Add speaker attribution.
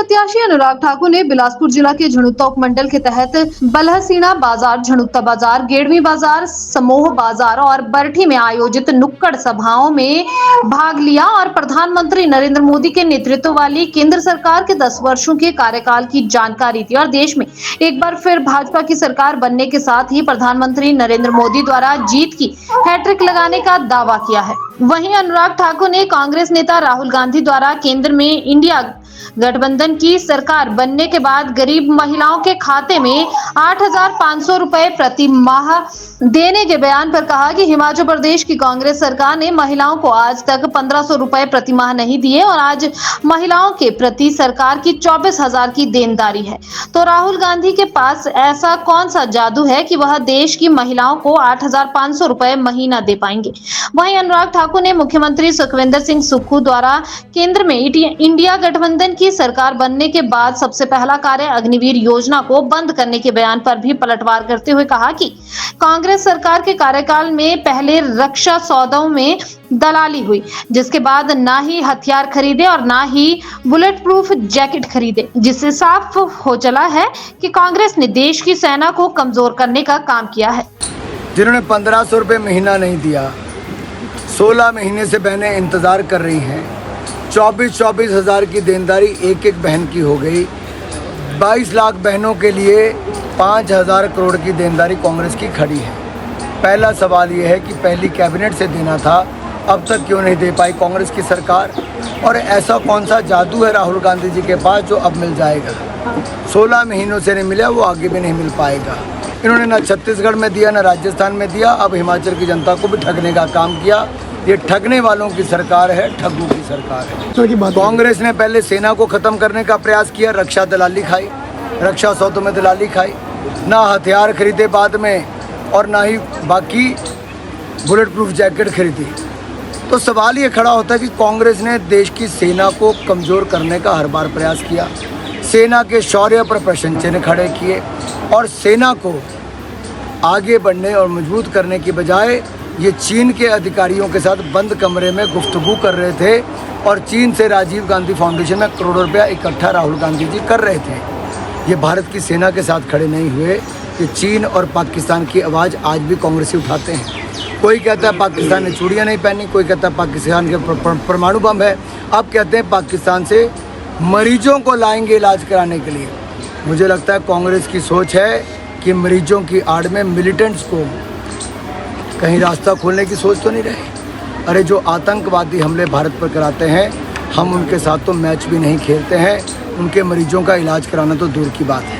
Speaker 1: प्रत्याशी अनुराग ठाकुर ने बिलासपुर जिला के झुनुत्ता उपमंडल के तहत बलहसीना बाजार, झुनुत्ता बाजार, गेड़वी बाजार, समोह बाजार और बरठी में आयोजित नुक्कड़ सभाओं में भाग लिया और प्रधानमंत्री नरेंद्र मोदी के नेतृत्व वाली केंद्र सरकार के 10 वर्षों के कार्यकाल की जानकारी दी और देश में एक बार फिर भाजपा की सरकार बनने के साथ ही प्रधानमंत्री नरेंद्र मोदी द्वारा जीत की हैट्रिक लगाने का दावा किया है। वहीं अनुराग ठाकुर ने कांग्रेस नेता राहुल गांधी द्वारा केंद्र में इंडिया गठबंधन की सरकार बनने के बाद गरीब महिलाओं के खाते में 8,500 रुपए प्रति माह देने के बयान पर कहा कि हिमाचल प्रदेश की कांग्रेस सरकार ने महिलाओं को आज तक 1,500 रुपए प्रति माह नहीं दिए और आज महिलाओं के प्रति सरकार की 24,000 की देनदारी है। तो राहुल गांधी के पास ऐसा कौन सा जादू है कि वह देश की महिलाओं को 8,500 रुपए महीना दे पाएंगे। वहीं अनुराग ठाकुर ने मुख्यमंत्री सुखविंदर सिंह सुक्खू द्वारा केंद्र में इंडिया गठबंधन की सरकार बनने के बाद सबसे पहला कार्य अग्निवीर योजना को बंद करने के बयान पर भी पलटवार करते हुए कहा कि कांग्रेस सरकार के कार्यकाल में पहले रक्षा सौदों में दलाली हुई, जिसके बाद ना ही हथियार खरीदे और ना ही बुलेट प्रूफ जैकेट खरीदे, जिससे साफ हो चला है कि कांग्रेस ने देश की सेना को कमजोर करने का काम किया है।
Speaker 2: जिन्होंने 1,500 रुपये महीना नहीं दिया, 16 महीने से बहनें इंतजार कर रही हैं, 24 हज़ार की देनदारी एक एक बहन की हो गई, 22 लाख बहनों के लिए 5,000 करोड़ की देनदारी कांग्रेस की खड़ी है। पहला सवाल ये है कि पहली कैबिनेट से देना था, अब तक क्यों नहीं दे पाई कांग्रेस की सरकार, और ऐसा कौन सा जादू है राहुल गांधी जी के पास जो अब मिल जाएगा। 16 महीनों से नहीं मिला, वो आगे भी नहीं मिल पाएगा। इन्होंने ना छत्तीसगढ़ में दिया, ना राजस्थान में दिया, अब हिमाचल की जनता को भी ठगने का काम किया। ये ठगने वालों की सरकार है, ठगों की सरकार है। कांग्रेस ने पहले सेना को खत्म करने का प्रयास किया, रक्षा दलाली खाई, रक्षा सौदों में दलाली खाई, ना हथियार खरीदे बाद में और ना ही बाकी बुलेट प्रूफ जैकेट खरीदी। तो सवाल ये खड़ा होता है कि कांग्रेस ने देश की सेना को कमज़ोर करने का हर बार प्रयास किया, सेना के शौर्य पर प्रश्न चिन्ह खड़े किए और सेना को आगे बढ़ने और मजबूत करने की बजाय ये चीन के अधिकारियों के साथ बंद कमरे में गुफ्तगू कर रहे थे और चीन से राजीव गांधी फाउंडेशन में करोड़ों रुपया इकट्ठा राहुल गांधी जी कर रहे थे। ये भारत की सेना के साथ खड़े नहीं हुए कि चीन और पाकिस्तान की आवाज़ आज भी कांग्रेसी उठाते हैं। कोई कहता है पाकिस्तान ने चूड़ियाँ नहीं पहनी, कोई कहता है पाकिस्तान के परमाणु बम है, अब कहते हैं पाकिस्तान से मरीजों को लाएंगे इलाज कराने के लिए। मुझे लगता है कांग्रेस की सोच है कि मरीजों की आड़ में मिलिटेंट्स को कहीं रास्ता खोलने की सोच तो नहीं रही। अरे जो आतंकवादी हमले भारत पर कराते हैं, हम उनके साथ तो मैच भी नहीं खेलते हैं, उनके मरीजों का इलाज कराना तो दूर की बात है।